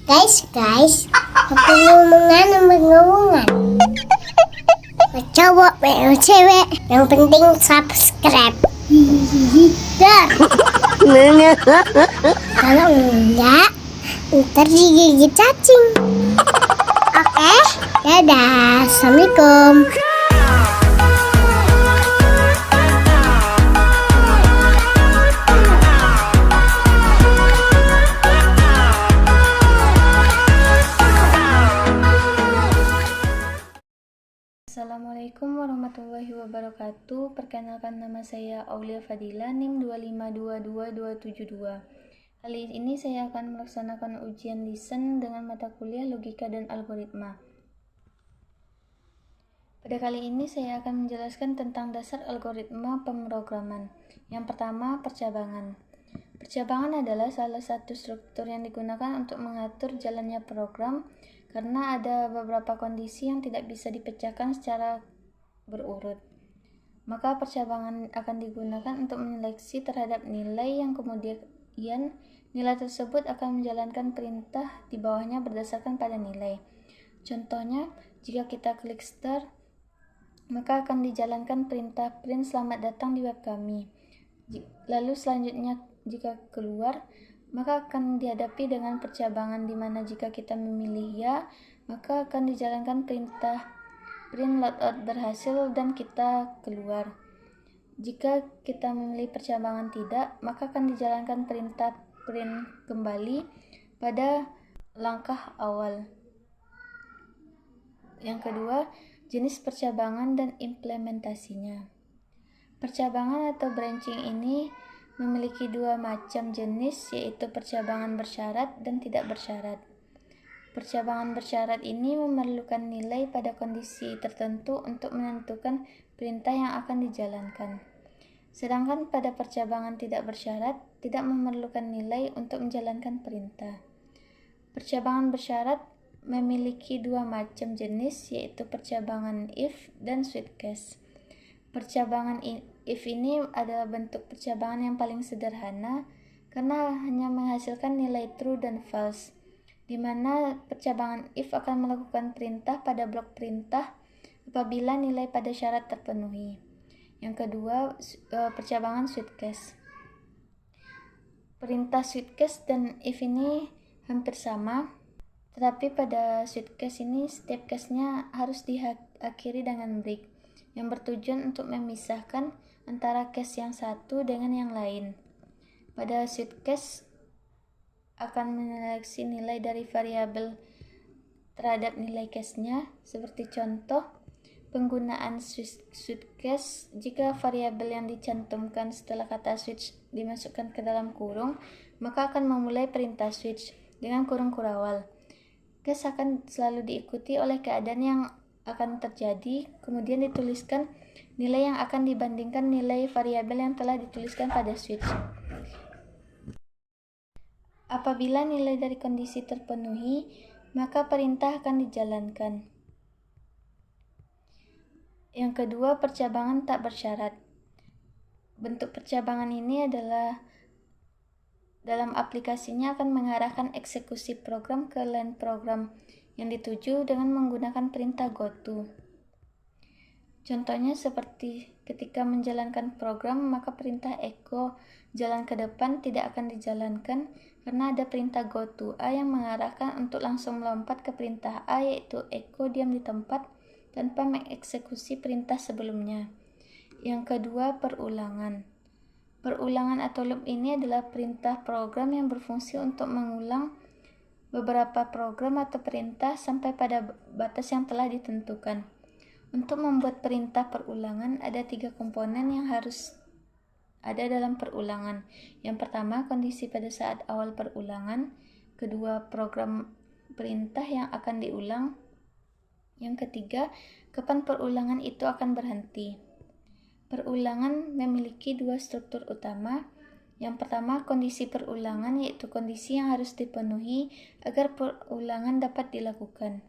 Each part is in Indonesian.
Guys, aku ngomongan. Cowok, cewek, yang penting subscribe. Dah. Kalau enggak, ntar digigit cacing. Oke, dadah, assalamualaikum. Assalamualaikum warahmatullahi wabarakatuh. Perkenalkan, nama saya Aulia Fadila, NIM 2522272. Kali ini saya akan melaksanakan ujian listen dengan mata kuliah logika dan algoritma. Pada kali ini saya akan menjelaskan tentang dasar algoritma pemrograman. Yang pertama, percabangan. Percabangan adalah salah satu struktur yang digunakan untuk mengatur jalannya program karena ada beberapa kondisi yang tidak bisa dipecahkan secara berurut. Maka percabangan akan digunakan untuk menyeleksi terhadap nilai yang kemudian nilai tersebut akan menjalankan perintah di bawahnya berdasarkan pada nilai. Contohnya, jika kita klik start, maka akan dijalankan perintah print selamat datang di web kami. Lalu selanjutnya jika keluar, maka akan dihadapi dengan percabangan di mana jika kita memilih ya, maka akan dijalankan perintah print loadout berhasil dan kita keluar. Jika kita memilih percabangan tidak, maka akan dijalankan perintah print kembali pada langkah awal. Yang kedua, jenis percabangan dan implementasinya. Percabangan atau branching ini memiliki dua macam jenis, yaitu percabangan bersyarat dan tidak bersyarat. Percabangan bersyarat ini memerlukan nilai pada kondisi tertentu untuk menentukan perintah yang akan dijalankan. Sedangkan pada percabangan tidak bersyarat, tidak memerlukan nilai untuk menjalankan perintah. Percabangan bersyarat memiliki dua macam jenis, yaitu percabangan if dan switch case. Percabangan if ini adalah bentuk percabangan yang paling sederhana karena hanya menghasilkan nilai true dan false, di mana percabangan if akan melakukan perintah pada blok perintah apabila nilai pada syarat terpenuhi. Yang kedua, percabangan switch case. Perintah switch case dan if ini hampir sama, tetapi pada switch case ini setiap case-nya harus diakhiri dengan break yang bertujuan untuk memisahkan antara case yang satu dengan yang lain. Pada switch case akan menyeleksi nilai dari variabel terhadap nilai case-nya, seperti contoh penggunaan switch case. Jika variabel yang dicantumkan setelah kata switch dimasukkan ke dalam kurung, maka akan memulai perintah switch dengan kurung kurawal. Case akan selalu diikuti oleh keadaan yang akan terjadi, kemudian dituliskan nilai yang akan dibandingkan nilai variabel yang telah dituliskan pada switch. Apabila nilai dari kondisi terpenuhi, maka perintah akan dijalankan. Yang kedua, percabangan tak bersyarat. Bentuk percabangan ini adalah dalam aplikasinya akan mengarahkan eksekusi program ke lain program yang dituju dengan menggunakan perintah goto. Contohnya seperti ketika menjalankan program, maka perintah echo jalan ke depan tidak akan dijalankan karena ada perintah goto A yang mengarahkan untuk langsung melompat ke perintah A, yaitu echo diam di tempat tanpa mengeksekusi perintah sebelumnya. Yang kedua, perulangan. Perulangan atau loop ini adalah perintah program yang berfungsi untuk mengulang beberapa program atau perintah sampai pada batas yang telah ditentukan. Untuk membuat perintah perulangan, ada 3 komponen yang harus ada dalam perulangan. Yang pertama, kondisi pada saat awal perulangan. Kedua, program perintah yang akan diulang. Yang ketiga, kapan perulangan itu akan berhenti. Perulangan memiliki 2 struktur utama. Yang pertama, kondisi perulangan, yaitu kondisi yang harus dipenuhi agar perulangan dapat dilakukan.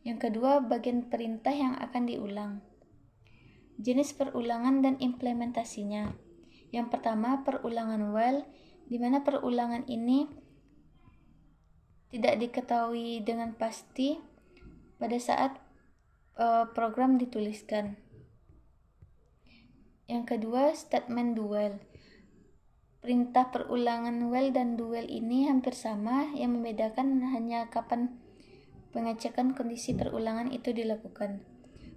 Yang kedua, bagian perintah yang akan diulang. Jenis perulangan dan implementasinya. Yang pertama, perulangan while, di mana perulangan ini tidak diketahui dengan pasti pada saat program dituliskan. Yang kedua, statement dual. Perintah perulangan while dan dual ini hampir sama, yang membedakan hanya kapan pengecekan kondisi perulangan itu dilakukan.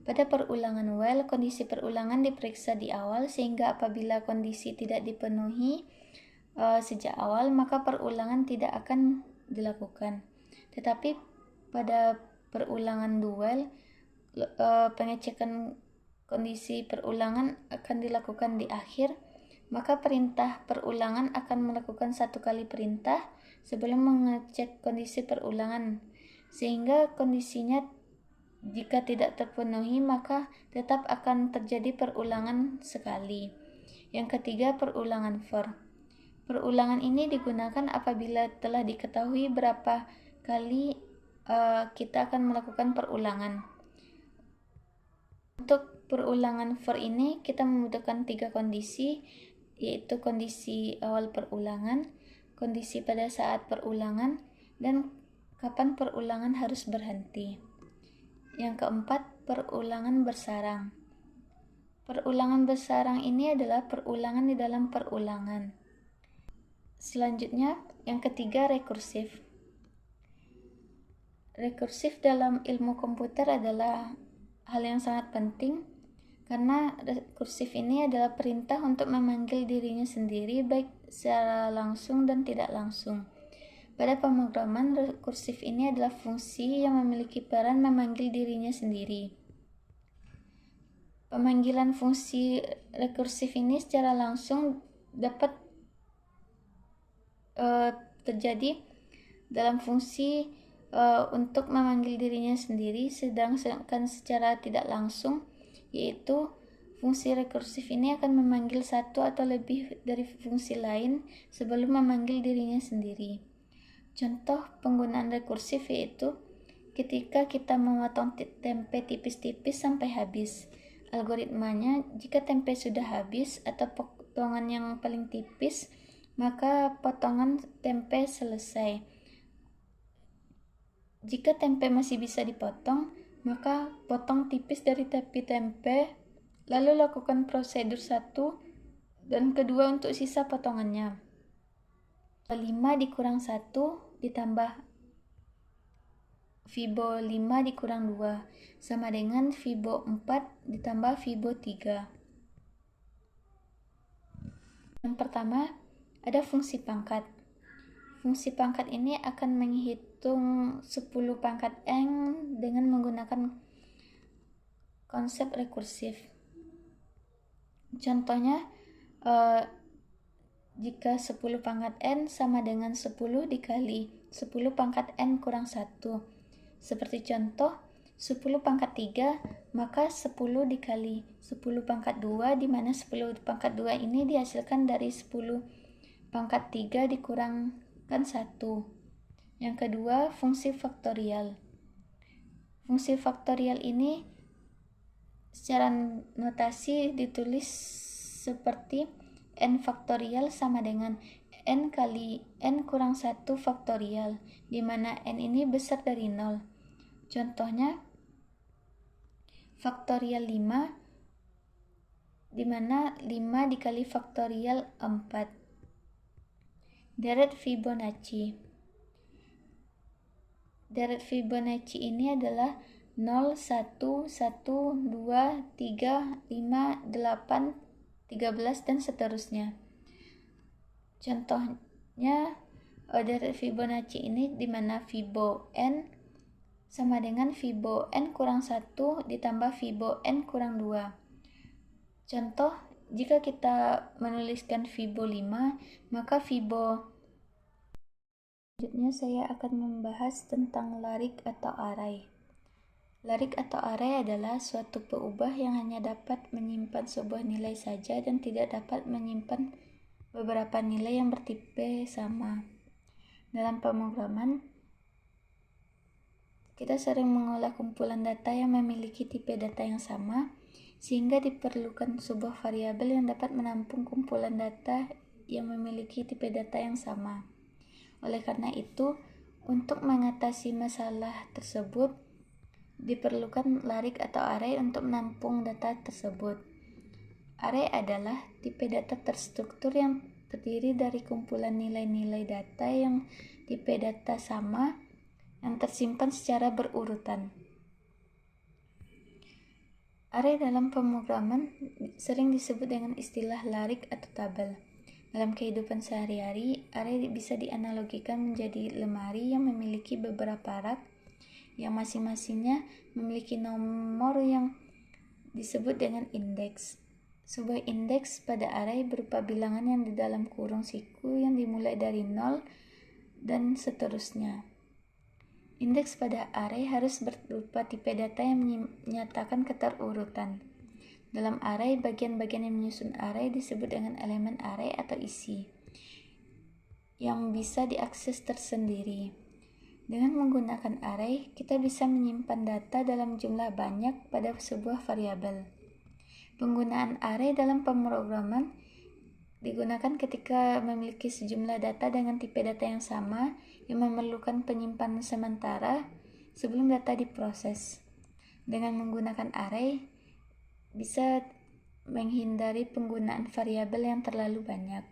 Pada perulangan while, kondisi perulangan diperiksa di awal, sehingga apabila kondisi tidak dipenuhi sejak awal, maka perulangan tidak akan dilakukan. Tetapi pada perulangan dual, pengecekan kondisi perulangan akan dilakukan di akhir, maka perintah perulangan akan melakukan satu kali perintah sebelum mengecek kondisi perulangan, sehingga kondisinya jika tidak terpenuhi maka tetap akan terjadi perulangan sekali. Yang ketiga, perulangan for. Perulangan ini digunakan apabila telah diketahui berapa kali kita akan melakukan perulangan. Untuk perulangan for ini kita membutuhkan 3 kondisi, yaitu kondisi awal perulangan, kondisi pada saat perulangan, dan kapan perulangan harus berhenti. Yang keempat, perulangan bersarang. Perulangan bersarang ini adalah perulangan di dalam perulangan. Selanjutnya, yang ketiga, rekursif. Rekursif dalam ilmu komputer adalah hal yang sangat penting, karena rekursif ini adalah perintah untuk memanggil dirinya sendiri baik secara langsung dan tidak langsung. Pada pemrograman, rekursif ini adalah fungsi yang memiliki peran memanggil dirinya sendiri. Pemanggilan fungsi rekursif ini secara langsung dapat terjadi dalam fungsi untuk memanggil dirinya sendiri, sedangkan secara tidak langsung, yaitu fungsi rekursif ini akan memanggil satu atau lebih dari fungsi lain sebelum memanggil dirinya sendiri. Contoh penggunaan rekursif yaitu ketika kita memotong tempe tipis-tipis sampai habis. Algoritmanya, jika tempe sudah habis atau potongan yang paling tipis, maka potongan tempe selesai. Jika tempe masih bisa dipotong, maka potong tipis dari tepi tempe, lalu lakukan prosedur 1 dan kedua untuk sisa potongannya. 5 dikurang 1 ditambah Fibo 5 dikurang 2 sama dengan Fibo 4 ditambah Fibo 3. Yang pertama, ada fungsi pangkat. Fungsi pangkat ini akan menghitung 10 pangkat n dengan menggunakan konsep rekursif. Contohnya, jika 10 pangkat n sama dengan 10 dikali 10 pangkat n kurang 1. Seperti contoh, 10 pangkat 3, maka 10 dikali 10 pangkat 2, di mana 10 pangkat 2 ini dihasilkan dari 10 pangkat 3 dikurangkan 1. Yang kedua, fungsi faktorial. Fungsi faktorial ini secara notasi ditulis seperti n faktorial sama dengan n kali n kurang 1 faktorial, di mana n ini besar dari 0. Contohnya, faktorial 5, di mana 5 dikali faktorial 4. Deret Fibonacci. Deret Fibonacci ini adalah 0, 1, 1, 2, 3, 5, 8, 13, dan seterusnya. Contohnya, deret Fibonacci ini di mana Fibo n sama dengan Fibo n kurang 1 ditambah Fibo n kurang 2. Contoh, jika kita menuliskan Fibo 5, maka Fibo. Selanjutnya saya akan membahas tentang larik atau array. Larik atau array adalah suatu peubah yang hanya dapat menyimpan sebuah nilai saja dan tidak dapat menyimpan beberapa nilai yang bertipe sama. Dalam pemrograman, kita sering mengolah kumpulan data yang memiliki tipe data yang sama, sehingga diperlukan sebuah variabel yang dapat menampung kumpulan data yang memiliki tipe data yang sama. Oleh karena itu, Untuk mengatasi masalah tersebut, diperlukan larik atau array untuk menampung data tersebut. Array adalah tipe data terstruktur yang terdiri dari kumpulan nilai-nilai data yang tipe data sama yang tersimpan secara berurutan. Array dalam pemrograman sering disebut dengan istilah larik atau tabel. Dalam kehidupan sehari-hari, array bisa dianalogikan menjadi lemari yang memiliki beberapa rak yang masing-masingnya memiliki nomor yang disebut dengan indeks. Sebuah indeks pada array berupa bilangan yang di dalam kurung siku yang dimulai dari 0 dan seterusnya. Indeks pada array harus berupa tipe data yang menyatakan keterurutan. Dalam array, bagian-bagian yang menyusun array disebut dengan elemen array atau isi, yang bisa diakses tersendiri. Dengan menggunakan array, kita bisa menyimpan data dalam jumlah banyak pada sebuah variabel. Penggunaan array dalam pemrograman digunakan ketika memiliki sejumlah data dengan tipe data yang sama yang memerlukan penyimpanan sementara sebelum data diproses. Dengan menggunakan array, bisa menghindari penggunaan variabel yang terlalu banyak.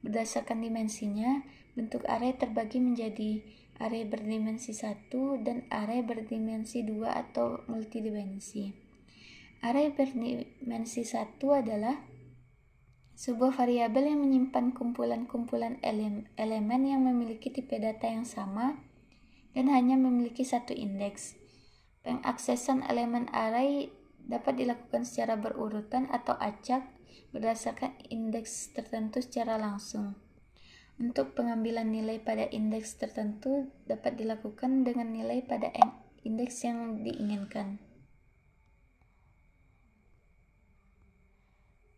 Berdasarkan dimensinya, bentuk array terbagi menjadi array berdimensi 1 dan array berdimensi 2 atau multidimensi. Array berdimensi 1 adalah sebuah variabel yang menyimpan kumpulan-kumpulan elemen yang memiliki tipe data yang sama dan hanya memiliki satu indeks. Pengaksesan elemen array dapat dilakukan secara berurutan atau acak berdasarkan indeks tertentu secara langsung. Untuk pengambilan nilai pada indeks tertentu dapat dilakukan dengan nilai pada indeks yang diinginkan.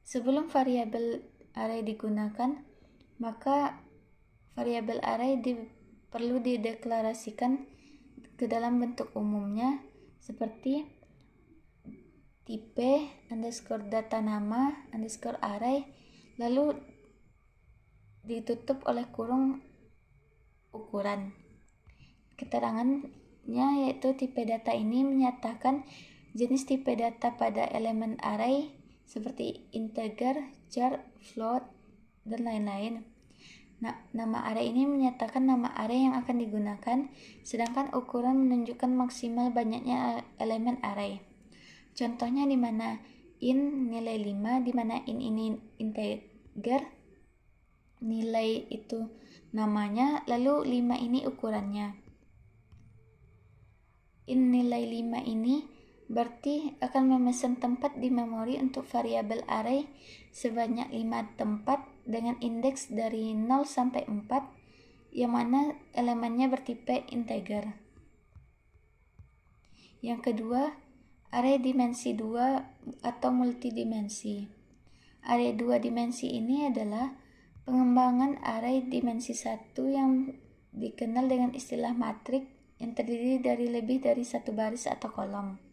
Sebelum variabel array digunakan, maka variabel array perlu dideklarasikan ke dalam bentuk umumnya seperti tipe underscore data nama underscore array, lalu ditutup oleh kurung ukuran. Keterangannya yaitu tipe data ini menyatakan jenis tipe data pada elemen array seperti integer, char, float, dan lain-lain. Nama array ini menyatakan nama array yang akan digunakan, sedangkan ukuran menunjukkan maksimal banyaknya elemen array. Contohnya di mana in nilai 5, di mana in ini integer, nilai itu namanya, lalu 5 ini ukurannya. In nilai 5 ini berarti akan memesan tempat di memori untuk variabel array sebanyak 5 tempat dengan indeks dari 0 sampai 4 yang mana elemennya bertipe integer. Yang kedua, array dimensi 2 atau multidimensi. Array 2 dimensi ini adalah pengembangan array dimensi 1 yang dikenal dengan istilah matrik yang terdiri dari lebih dari satu baris atau kolom.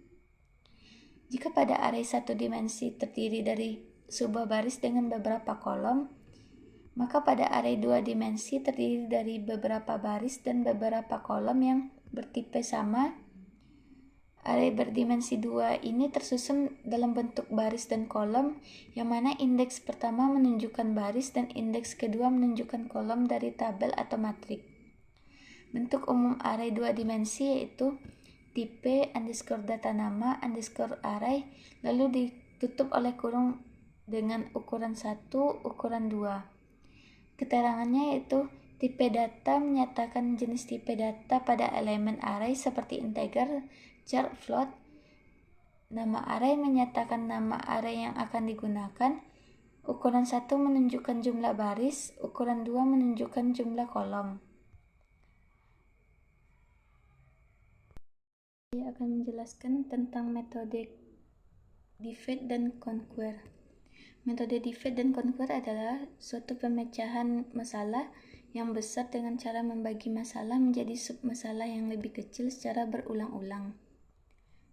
Jika pada array satu dimensi terdiri dari sebuah baris dengan beberapa kolom, maka pada array dua dimensi terdiri dari beberapa baris dan beberapa kolom yang bertipe sama. Array berdimensi 2 ini tersusun dalam bentuk baris dan kolom, yang mana indeks pertama menunjukkan baris dan indeks kedua menunjukkan kolom dari tabel atau matrik. Bentuk umum array 2 dimensi yaitu tipe underscore data nama underscore array, lalu ditutup oleh kurung dengan ukuran 1, ukuran 2. Keterangannya yaitu tipe data menyatakan jenis tipe data pada elemen array seperti integer, char, float. Nama array menyatakan nama array yang akan digunakan. Ukuran 1 menunjukkan jumlah baris, ukuran 2 menunjukkan jumlah kolom. Saya akan menjelaskan tentang metode divide dan conquer. Metode divide dan conquer adalah suatu pemecahan masalah yang besar dengan cara membagi masalah menjadi submasalah yang lebih kecil secara berulang-ulang,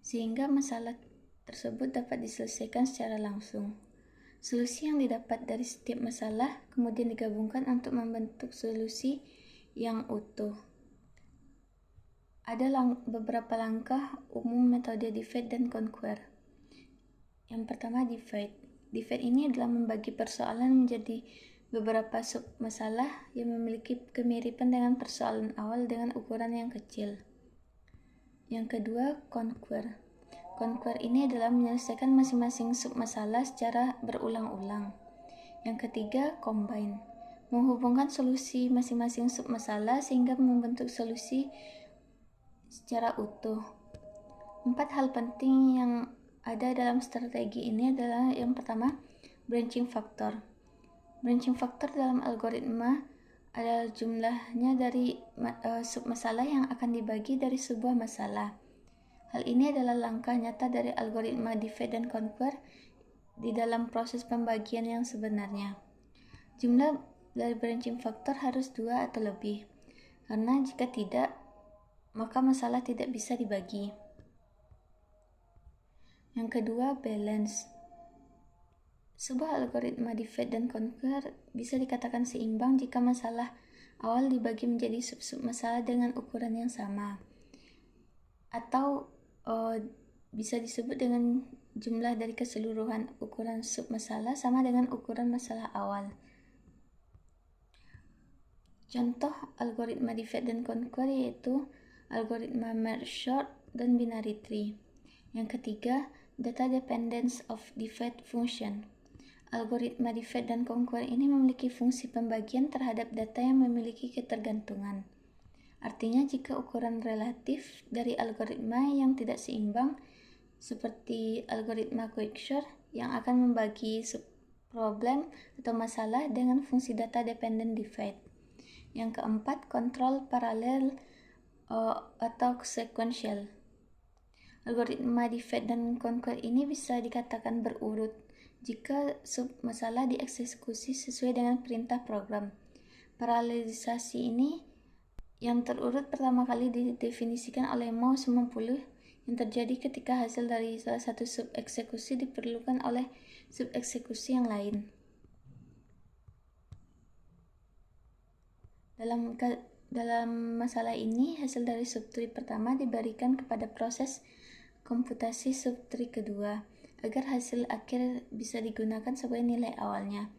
sehingga masalah tersebut dapat diselesaikan secara langsung. Solusi yang didapat dari setiap masalah kemudian digabungkan untuk membentuk solusi yang utuh. Ada beberapa langkah umum metode divide dan conquer. Yang pertama, divide. Divide ini adalah membagi persoalan menjadi beberapa sub-masalah yang memiliki kemiripan dengan persoalan awal dengan ukuran yang kecil. Yang kedua, conquer. Conquer ini adalah menyelesaikan masing-masing sub-masalah secara berulang-ulang. Yang ketiga, combine. Menghubungkan solusi masing-masing sub-masalah sehingga membentuk solusi secara utuh. 4 hal penting yang ada dalam strategi ini adalah yang pertama, branching factor. Branching factor dalam algoritma adalah jumlahnya dari submasalah yang akan dibagi dari sebuah masalah. Hal ini adalah langkah nyata dari algoritma divide dan conquer di dalam proses pembagian yang sebenarnya. Jumlah dari branching factor harus 2 atau lebih, karena jika tidak, maka masalah tidak bisa dibagi. Yang kedua, balance. Sebuah algoritma divide dan conquer bisa dikatakan seimbang jika masalah awal dibagi menjadi sub-sub masalah dengan ukuran yang sama. Atau bisa disebut dengan jumlah dari keseluruhan ukuran sub-masalah sama dengan ukuran masalah awal. Contoh algoritma divide dan conquer yaitu algoritma merge sort dan binary tree. Yang ketiga, data dependence of divide function. Algoritma divide dan conquer ini memiliki fungsi pembagian terhadap data yang memiliki ketergantungan. Artinya jika ukuran relatif dari algoritma yang tidak seimbang, seperti algoritma quicksort yang akan membagi problem atau masalah dengan fungsi data dependent divide. Yang keempat, kontrol paralel atau sequential. Algoritma divide dan conquer ini bisa dikatakan berurut jika sub-masalah dieksekusi sesuai dengan perintah program. Paralelisasi ini yang terurut pertama kali didefinisikan oleh Mo 90 yang terjadi ketika hasil dari salah satu sub-eksekusi diperlukan oleh sub-eksekusi yang lain. Dalam masalah ini, hasil dari subtree pertama diberikan kepada proses komputasi subtree kedua, agar hasil akhir bisa digunakan sebagai nilai awalnya.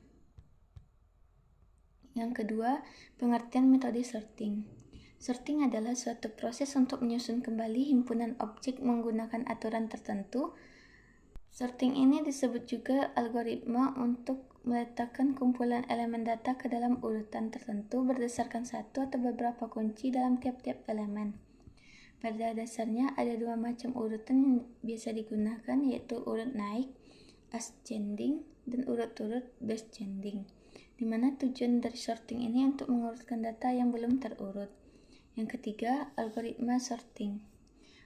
Yang kedua, pengertian metode sorting. Sorting adalah suatu proses untuk menyusun kembali himpunan objek menggunakan aturan tertentu. Sorting ini disebut juga algoritma untuk meletakkan kumpulan elemen data ke dalam urutan tertentu berdasarkan satu atau beberapa kunci dalam tiap-tiap elemen. Pada dasarnya ada 2 macam urutan yang biasa digunakan, yaitu urut naik ascending dan urut turun descending, di mana tujuan dari sorting ini untuk mengurutkan data yang belum terurut. Yang ketiga, algoritma sorting.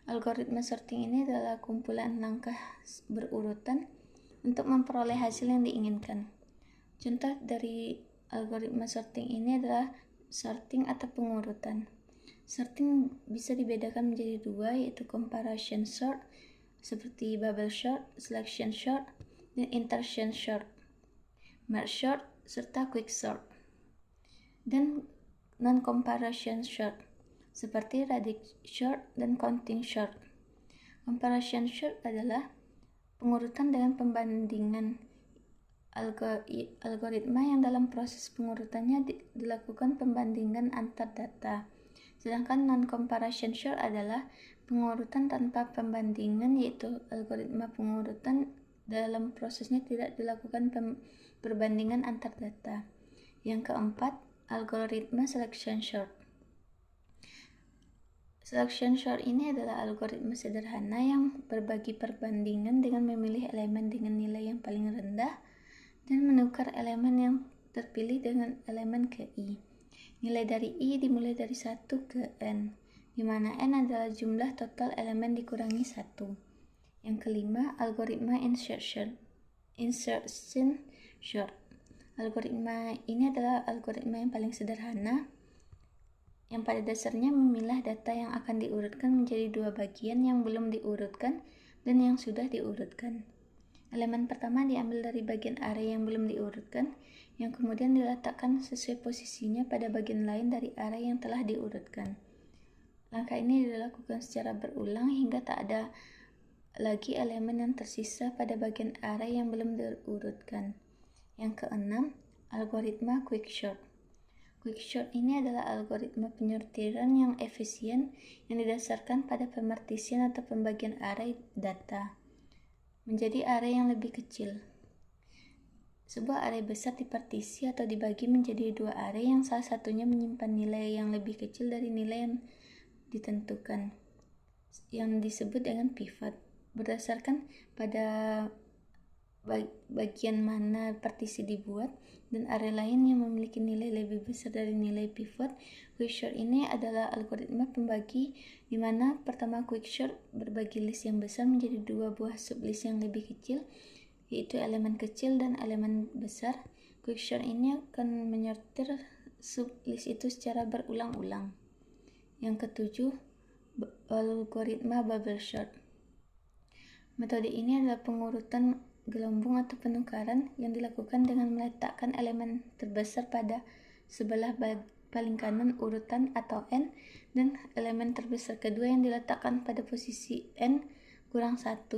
Algoritma sorting ini adalah kumpulan langkah berurutan untuk memperoleh hasil yang diinginkan. Contoh dari algoritma sorting ini adalah sorting atau pengurutan. Sorting bisa dibedakan menjadi 2, yaitu comparison sort seperti bubble sort, selection sort, dan insertion sort, merge sort, serta quicksort. Dan non-comparison sort seperti radius sort dan counting sort. Comparison sort adalah pengurutan dengan pembandingan algoritma yang dalam proses pengurutannya dilakukan pembandingan antar data. Sedangkan non-comparison sort adalah pengurutan tanpa pembandingan, yaitu algoritma pengurutan dalam prosesnya tidak dilakukan perbandingan antar data. Yang keempat, algoritma selection sort. Selection sort ini adalah algoritma sederhana yang berbagi perbandingan dengan memilih elemen dengan nilai yang paling rendah dan menukar elemen yang terpilih dengan elemen ke I. Nilai dari I dimulai dari 1 ke N, di mana N adalah jumlah total elemen dikurangi 1. Yang kelima, algoritma insertion sort. Algoritma ini adalah algoritma yang paling sederhana, yang pada dasarnya memilah data yang akan diurutkan menjadi 2 bagian yang belum diurutkan dan yang sudah diurutkan. Elemen pertama diambil dari bagian array yang belum diurutkan, yang kemudian diletakkan sesuai posisinya pada bagian lain dari array yang telah diurutkan. Langkah ini dilakukan secara berulang hingga tak ada lagi elemen yang tersisa pada bagian array yang belum diurutkan. Yang keenam, algoritma quicksort. Quicksort ini adalah algoritma penyortiran yang efisien yang didasarkan pada pemartisian atau pembagian array data menjadi array yang lebih kecil. Sebuah array besar dipartisi atau dibagi menjadi dua array yang salah satunya menyimpan nilai yang lebih kecil dari nilai yang ditentukan, yang disebut dengan pivot. Berdasarkan pada bagian mana partisi dibuat dan array lain yang memiliki nilai lebih besar dari nilai pivot, quicksort ini adalah algoritma pembagi di mana pertama quicksort berbagi list yang besar menjadi dua buah sublist yang lebih kecil, yaitu elemen kecil dan elemen besar. Quicksort ini akan menyortir sublist itu secara berulang-ulang. Yang ketujuh, algoritma bubble sort. Metode ini adalah pengurutan gelembung atau penukaran yang dilakukan dengan meletakkan elemen terbesar pada sebelah paling kanan urutan atau N dan elemen terbesar kedua yang diletakkan pada posisi N kurang 1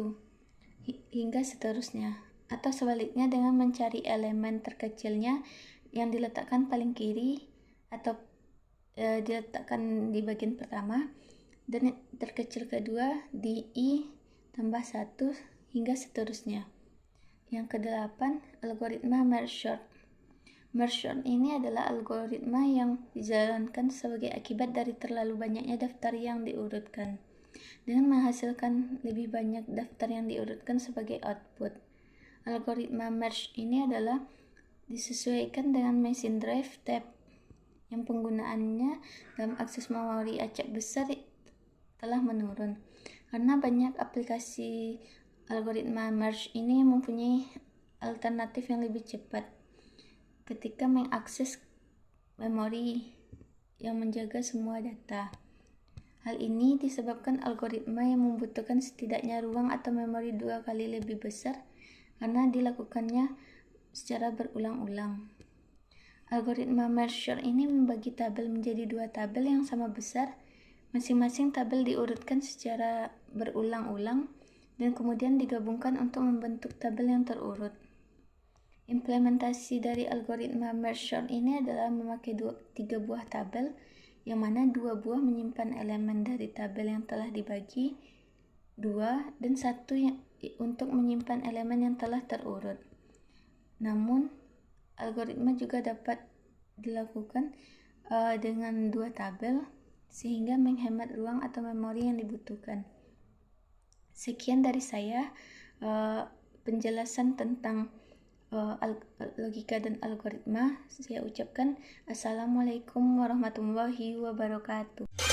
hingga seterusnya, atau sebaliknya dengan mencari elemen terkecilnya yang diletakkan paling kiri atau diletakkan di bagian pertama dan terkecil kedua di I tambah 1 hingga seterusnya. Yang kedelapan, algoritma merge sort. Merge sort ini adalah algoritma yang dijalankan sebagai akibat dari terlalu banyaknya daftar yang diurutkan, dengan menghasilkan lebih banyak daftar yang diurutkan sebagai output. Algoritma merge ini adalah disesuaikan dengan machine drive tab yang penggunaannya dalam akses memori acak besar telah menurun, karena banyak aplikasi algoritma merge ini mempunyai alternatif yang lebih cepat ketika mengakses memori yang menjaga semua data. Hal ini disebabkan algoritma yang membutuhkan setidaknya ruang atau memori 2 kali lebih besar karena dilakukannya secara berulang-ulang. Algoritma merge sort ini membagi tabel menjadi 2 tabel yang sama besar. Masing-masing tabel diurutkan secara berulang-ulang dan kemudian digabungkan untuk membentuk tabel yang terurut. Implementasi dari algoritma merge sort ini adalah memakai 3 buah tabel, yang mana 2 buah menyimpan elemen dari tabel yang telah dibagi 2 dan 1 untuk menyimpan elemen yang telah terurut. Namun, algoritma juga dapat dilakukan dengan 2 tabel sehingga menghemat ruang atau memori yang dibutuhkan. Sekian dari saya penjelasan tentang logika dan algoritma. Saya ucapkan Assalamualaikum warahmatullahi wabarakatuh.